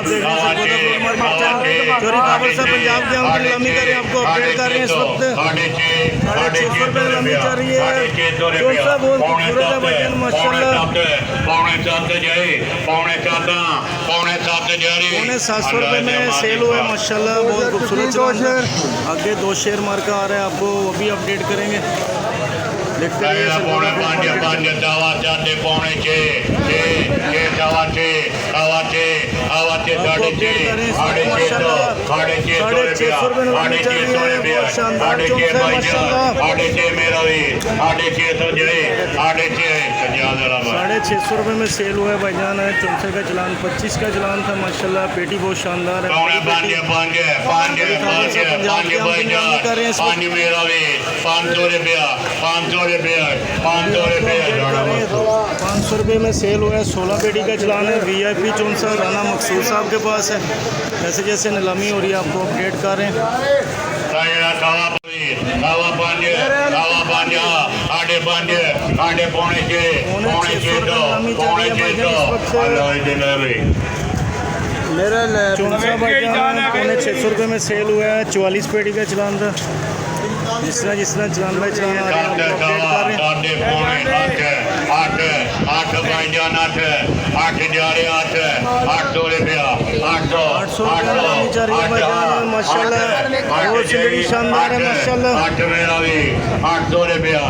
आप देख रहे हैं चोरी काबुल से पंजाब के हम नीलामी कर रहे हैं, आपको अपडेट कर रहे हैं। इस वक्त 650 रुपये नीलामी चल रही है। चोर सा बहुत खूबसूरत है भाईजान माशाल्लाह। पौने 700 रुपये में सेल हुआ है माशाल्लाह, बहुत खूबसूरत चलान। आगे 2 शेर मार्का आ रहा है, आपको वो भी अपडेट करेंगे। देखते रहिए ₹650 रुपये में सेल हुआ है भाईजान। 64 का चलान, 25 का चलान था माशाल्लाह। पेटी बहुत शानदार है। ₹500 रुपये में सेल हुआ है। 16 पेटी का चलान है। VIP चौंसा राना मकसूद साहब के पास है। जैसे जैसे नीलामी हो रही है आपको अपडेट कर रहे हैं। चौंसा भाईजान 650 रुपये में सेल हुआ है। 44 पेटी का चलान था। जिस तरह चलान भाई चलान आ रहे हैं आपको अपडेट कर रहे हैं। 800 रुपये माशाल्लाह, बहुत सिंदड़ी शानदार है माशाल्लाह। 800 रुपया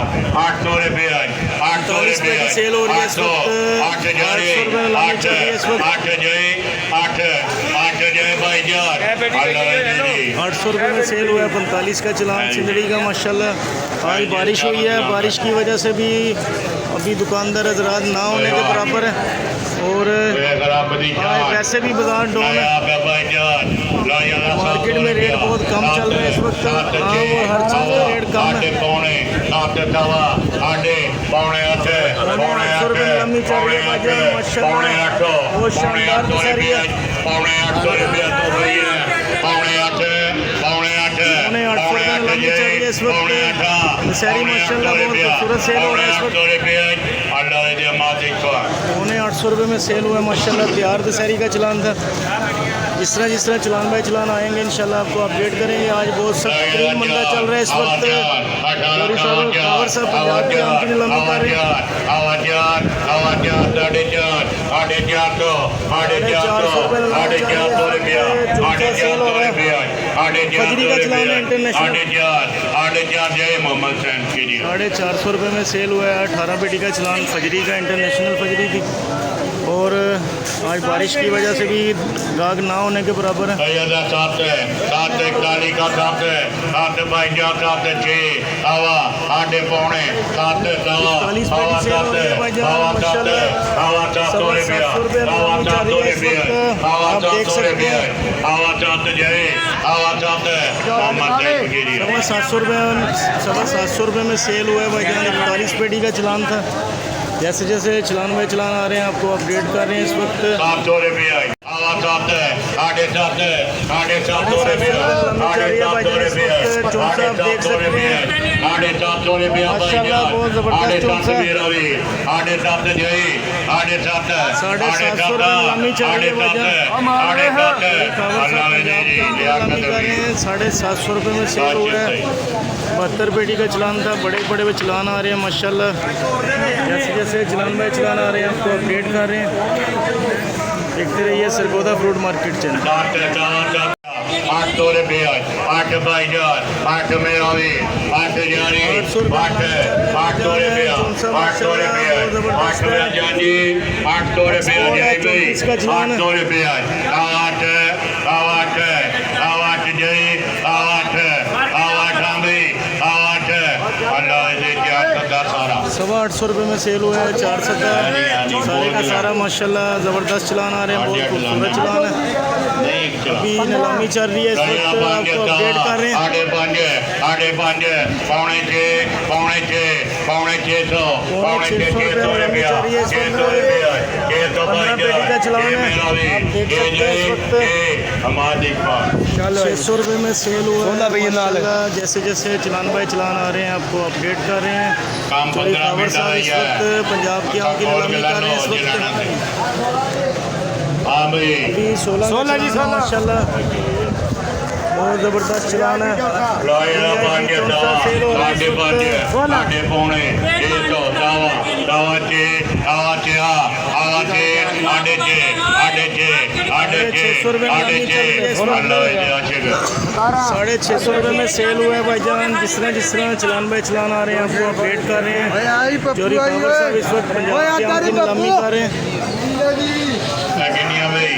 48 पेटी सेल हो रही है इस वक्त। 800 रुपये नीलामी चल रही है इस वक्त। 800 रुपये में सेल हुआ है। 45 का चलान सिंदड़ी का माशाल्लाह। आज बारिश हुई है, बारिश की वजह से भी अभी दुकानदार हजरात ना होने के बराबर है। और वैसे भी बाजार डाउन है, मार्केट में रेट बहुत कम चल रहा है इस वक्त। हाँ, वो हर चीज़ का रेट कम है। 800 रुपये नीलामी चल रही है भाईजान माशाल्लाह, बहुत शानदार दशहरी है। 800 रुपये नीलामी चल रही है इस वक्त। दशहरी माशाल्लाह बहुत खूबसूरत सेल हो रहा है इस वक्त। 800 रुपये में सेल हुआ है माशाल्लाह। तैयार दशहरी का चलान था। जिस तरह चलान बाई चलान आएंगे इंशाल्लाह आपको अपडेट करेंगे। आज बहुत सख्त तरीन मंदा चल रहा है इस वक्त। कावर साहब पंजाब के आम की नीलामी कर रहे हैं। 450 रुपये फजरी का चलान है इंटरनेशनल। 450 रुपये में सेल हुआ है। 18 पेटी का चलान फजरी का, इंटरनेशनल फजरी थी। और आज बारिश की वजह से भी गाहक ना होने के बराबर है। 750 रुपये में सेल हुआ है भाईजान। 41 पेटी का चलान था। जैसे जैसे चलान बाई चलान आ रहे हैं आपको अपडेट कर रहे हैं इस वक्त। 700 रुपये 750 रुपये में सेल हुआ है। 72 पेटी का चलान था। बड़े बड़े चलान आ रहे हैं माशाल्लाह। जैसे जैसे चलान बाई चलान आ रहे हैं आपको अपडेट कर रहे हैं। देखते रहिए सरगोदा फ्रूट मार्केट चैनल। 800 रुपये 8 भाईजान 8 मेरावी 8 जानी 800 रुपये 800 रुपये 800 रुपये 800 जानी 800 रुपये जाई भाई 800 रुपये 8 जाई 8 भाई 8 अल्लाह ने क्या करता सारा 850 रुपये में सेल हुआ है। 470 सारे का सारा माशाल्लाह ज़बरदस्त चलान आ रहे हैं। बहुत खूबसूरत चलान है। अभी नीलामी चल रही है इस वक्त, आपको अपडेट कर रहे हैं। 5.5 पौने 600 रुपया 600 रुपया 15 पेटी का चलान है। आप देख सकते हैं इस वक्त 600 रुपये में सेल हुआ है माशाल्लाह। जैसे जैसे चलान बाई चलान आ रहे हैं आपको अपडेट कर रहे हैं। कावर साहब इस वक्त पंजाब की आम की नीलामी कर रहे हैं इस वक्त। भाई अभी 16 जी माशाल्लाह बहुत ज़बरदस्त चलान है। लाया पांच दावा साढ़े पांच साढ़े पौने 600 दावा दावा चे दावा चे आवा चे आधे चे आधे चे आधे चे आधे चे अल्लाह ये आशिक 650 रुपये में सेल हुआ है भाईजान। जिस तरह चलान बाई चलान आ रहे हैं आपको अपडेट कर रहे हैं। चोरी खबर साहब इस वक्त पंजाब की आम की नीलामी कर रहे हैं। किनिया भाई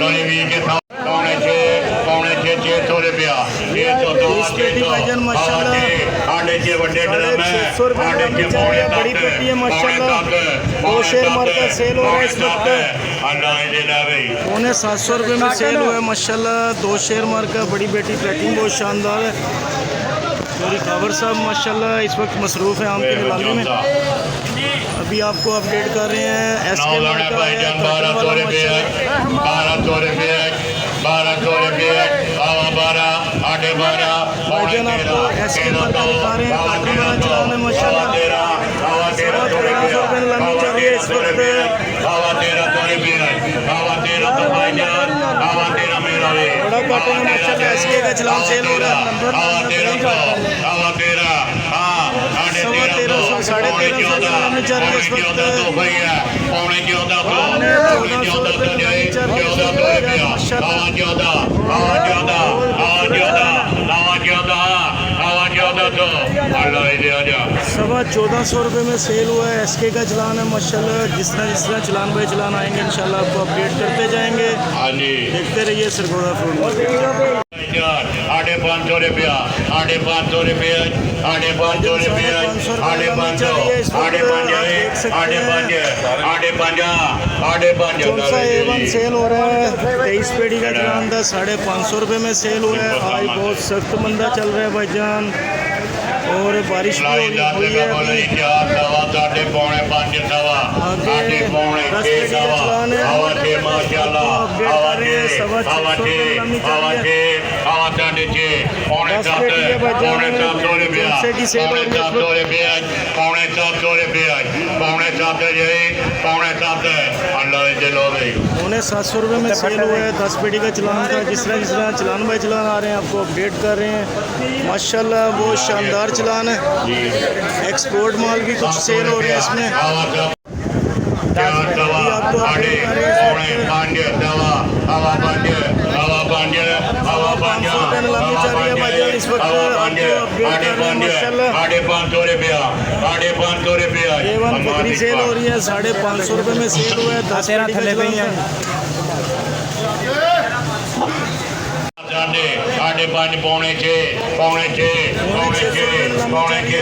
लोनी भी के पौने 600 रुपया 600 दावा 600 आधे चे बड़े ड्रम है 600 रुपये आधे चे में बड़ी पेटी है माशाल्लाह। 2 शेर मार्का सेल हो रहा है इस वक्त। अल्लाह ये ला भाई 750 रुपये में सेल हुआ है माशाल्लाह। 2 शेर मार्का बड़ी बेटी पैकिंग बहुत शानदार है। चोरी खबर साहब माशाल्लाह इस वक्त मसरूफ़ है आम की नीलामी में। अभी आपको अपडेट कर रहे हैं। SK मार्का है 1200 रुपये 1200 रुपये 1200 रुपये आवा 12 आधे 12 भाईजान आपको SK मार्का दिखा रहे हैं। काफी बड़ा चलान है माशाल्लाह। 1300 रुपये नीलामी चल रही है इस वक्त। बड़ा काटन है माशाल्लाह। SK का चलान सेल हो रहा है। नंबर 1350 साढ़े 1300 नीलामी चल रही है इस वक्त। सवा 1400 रुपये में सेल हुआ है। SK का चलान है माशाल्लाह। जिस तरह चलान बाई चलान आएंगे इंशाल्लाह आपको अपडेट करते जाएंगे। देखते रहिए सरगोदा फ्रूट मार्केट। 550 रुपया 550 रुपये 550 रुपये 550 चौसा A1 सेल हो रहा है। 23 पेड़ी का चलान था 550 रुपये में सेल हुआ है। आज बहुत सख्त मंदा चल रहा है भाईजान और बारिश भी हुई है अभी। साढ़े पौने 5 सवा साढ़े पौने 6 सवा हवा के माशाल्लाह हवा के हवा के हवा के हवा साढ़े 6 पौने 7 रुपया 700 रुपया पौने 700 रुपया पौने 7 जय पौने 7 अल्लाह दे लो भाई 750 रुपये में सेल हुआ है। 10 पेटी का चलान था। जिस तरह चलान बाई चलान आ रहे हैं आपको अपडेट कर रहे हैं माशाल्लाह। बहुत शानदार चलान है। एक्सपोर्ट माल की कुछ सेल हो रही है इसमें। इस वक्त A1 बकरी सेल हो रही है। 550 रुपये में सेल हुआ है। 10 पेटी का चलान है। साढ़े 5 पौने 6 पौने 6 पौने 6 पौने 6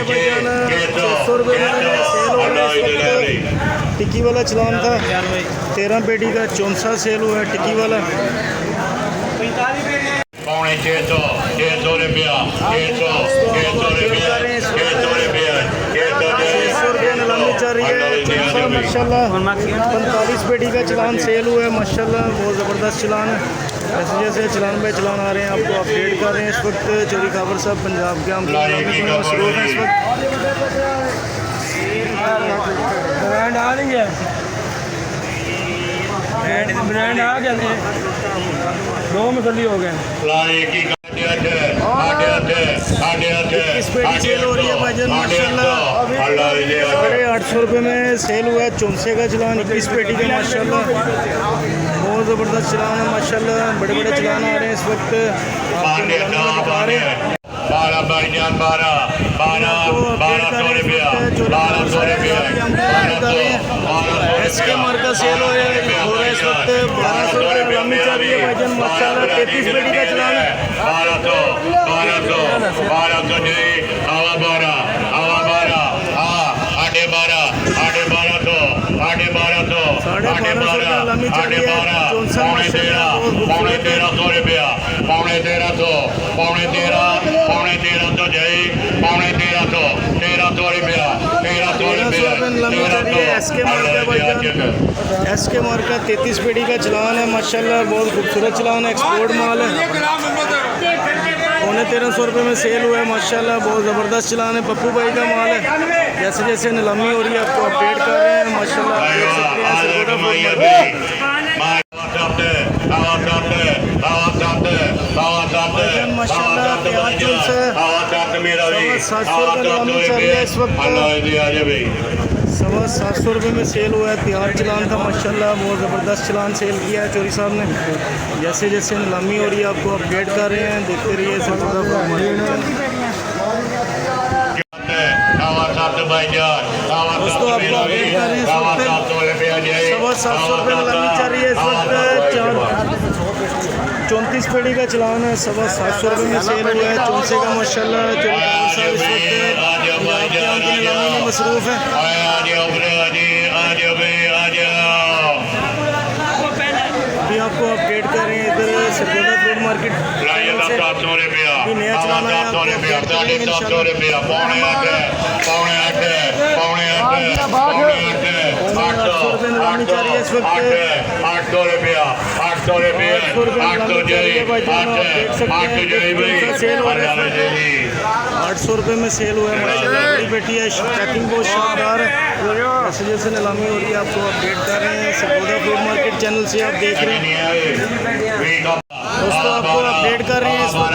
600 रुपये में सेल हो रहा है इस वक्त। टिक्की वाला चलान था 13 पेटी का 64 सेल हुआ है टिक्की वाला। पौने 600 रुपया 600 रुपया 600 रुपया 600 रुपये नीलामी चल रही है। माशाल्लाह 45 पेटी का चलान सेल हुआ है माशाल्लाह। बहुत ज़बरदस्त चलान है। जैसे चलान बाई चलान आ रहे हैं आपको अपडेट कर रहे हैं इस वक्त। चोरी खबर साहब पंजाब के आम की नीलामी में मसरूफ़ है इस वक्त। ब्रांड आ रही है ब्रांड आ गया 2 मसली हो गए। इस पेटी सेल हो रही है भाईजान माशाल्लाह। 850 रुपये में सेल हुआ है। 64 का चलान 21 पेटी का माशाल्लाह। बहुत ज़बरदस्त चलान है माशाल्लाह। बड़े बड़े चलान आ रहे हैं इस वक्त। आपको नीलामी में दिखा रहे हैं। 12 भाईजान 12 1200 रुपया 1200 रुपया SK मार्का सेल हो रहा है इस वक्त। 1200 रुपये नीलामी चल रही है भाईजान माशाल्लाह। 33 पेटी का चलान है। 1200 जी हवा 12 आधे 12 साढ़े 1200 साढ़े 1200 नीलामी चल रही है। 1300 रुपया पौने 1300 जय पौने 1300 रुपया 1300 रुपया नीलामी चल रही है। SK मार्का भाईजान SK मार्का 33 पेटी का चलान है माशाल्लाह। बहुत खूबसूरत चलान है। एक्सपोर्ट माल है। 1350 रुपये में सेल हुआ है माशाल्लाह। बहुत ज़बरदस्त चलान है। पप्पू भाई का माल है। जैसे जैसे नीलामी हो रही है आपको अपडेट कर रहे हैं माशाल्लाह। आप देख सकते हैं सरगोदा फ्रूट मार्केट। 700 रुपये नीलामी चल रही है इस वक्त। सवा 700 रुपये में सेल हुआ है। तैयार चलान था माशाल्लाह, बहुत ज़बरदस्त चलान सेल किया है चोरी साहब ने। जैसे जैसे नीलामी हो रही है आपको अपडेट कर रहे हैं, देखते रहिए दोस्तों। आपको अपडेट कर रहे हैं सवा 700 रुपये नीलामी चल रही है इस वक्त। 34 पेड़ी का चलान है, सवा 700 रुपये में सेल हुआ है। चौंसे का माशाल्लाह चोरी साहब इस वक्त नीलामी में मसरूफ़ है। अभी आपको अपडेट कर रहे हैं इधर सरगोदा फ्रूट मार्केट अभी नया चलाना है आपको अपडेट करेंगे इंशाल्लाह। 800 रुपये नीलामी चल रही है इस वक्त। 800 रुपया 800 रुपये 800 रुपये में सेल हुआ है माशाल्लाह। बड़ी बेटी है, पैकिंग बहुत शानदार है। जैसे जैसे नीलामी हो रही है आपको अपडेट कर रहे हैं सरगोदा फ्रूट मार्केट चैनल से आप देख रहे हैं दोस्तों। आपको अपडेट कर रहे हैं इस वक्त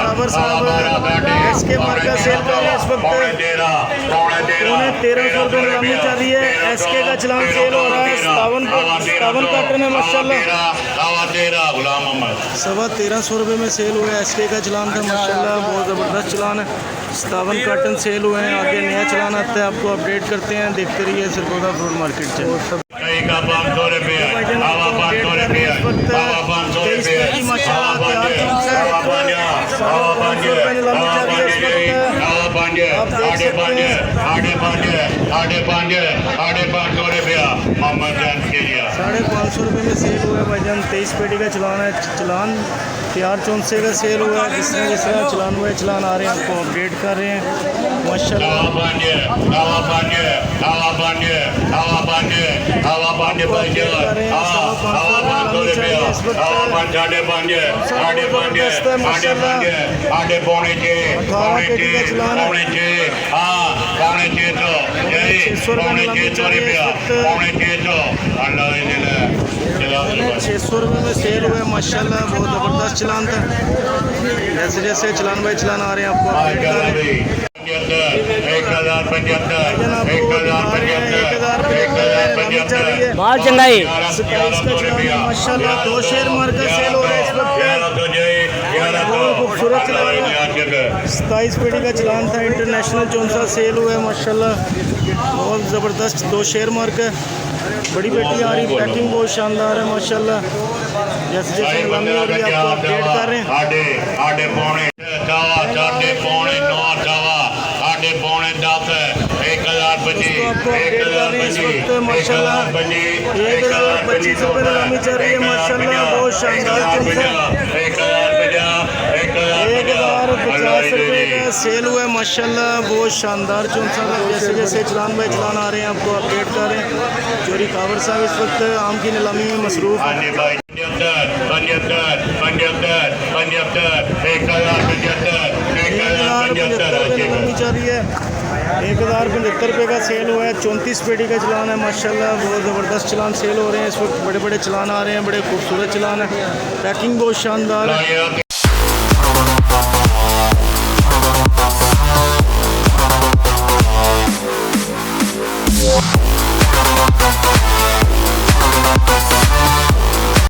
खबर साहब एसके मार्का सेल कर रहे हैं इस वक्त। 1300 रुपये नीलामी चल रही है। एसके का चलान सेल हो रहा है 57 कार्टन है माशाल्लाह। सवा 1300 रुपये में सेल हुआ है। एसके का चलान था माशाल्लाह, बहुत ज़बरदस्त चलान है। 57 कार्टन सेल हुए हैं। आगे नया चलान आता है आपको अपडेट करते हैं, देखते रहिए सरगोदा फ्रूट मार्केट से। साढ़े 500 रुपये में सेल हुआ है भाईजान। 23 पेटी का चलान है। चलान तैयार चौंसे का सेल हुआ है। जिस तरह चलान हुआ है चलान आ रहे हैं, आपको अपडेट कर रहे हैं माशाल्लाह। ₹600 रुपये में सेल हुआ है माशाल्लाह, बहुत ज़बरदस्त चलान था। जैसे जैसे चलान बाई चलान आ रहे हैं आपको अपडेट कर रहे हैं। 1075 माल चंगाई 27 का चलान है माशाल्लाह। 2 शेयर मार्का सेल हो रहा है इस वक्त। बहुत खूबसूरत चलान है। 27 पेटी का चलान था। इंटरनेशनल चौंसा सेल हुआ है माशाल्लाह, बहुत ज़बरदस्त 2 शेयर मार्क है। बड़ी बेटी आ रही, पैकिंग बहुत शानदार है माशाल्लाह। जैसे जैसे नीलामी हो रही है आपको अपडेट कर रहे हैं। दोस्तों आपको अपडेट कर रहे हैं इस वक्त माशाल्लाह 1025 रुपये नीलामी चल रही है माशाल्लाह, बहुत शानदार चौंसा। 1050 रुपये का सेल हुआ है माशाल्लाह, बहुत शानदार चौंसा था। जैसे जैसे चलान बाई चलान आ रहे हैं आपको अपडेट कर रहे हैं। चोरी कावर साहब इस वक्त आम की नीलामी में मसरूफ़ है। 1075 रुपये का सेल हुआ है। 34 पेटी का चलान है माशाल्लाह, बहुत ज़बरदस्त चलान सेल हो रहे हैं इस वक्त। बड़े बड़े चलान आ रहे हैं, बड़े खूबसूरत चलान है। पैकिंग बहुत शानदार है।